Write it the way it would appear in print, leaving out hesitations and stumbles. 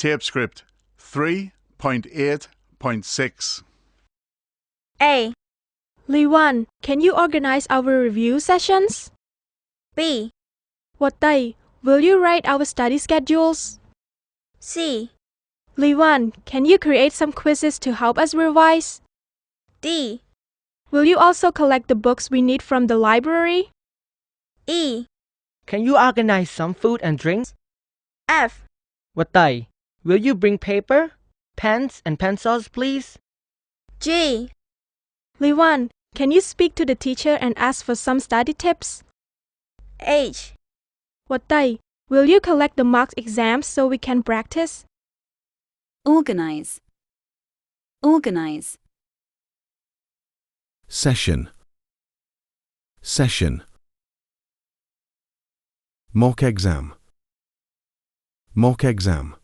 Tapescript 3.8.6. A. Liwan, can you organize our review sessions? B. Watai, will you write our study schedules? C. Liwan, can you create some quizzes to help us revise? D. Will you also collect the books we need from the library? E. Can you organize some food and drinks? F. Watai, will you bring paper, pens, and pencils, please? G. Liwan, can you speak to the teacher and ask for some study tips? H. Watai, will you collect the mock exams so we can practice? Organize. Organize. Session. Session. Mock exam. Mock exam.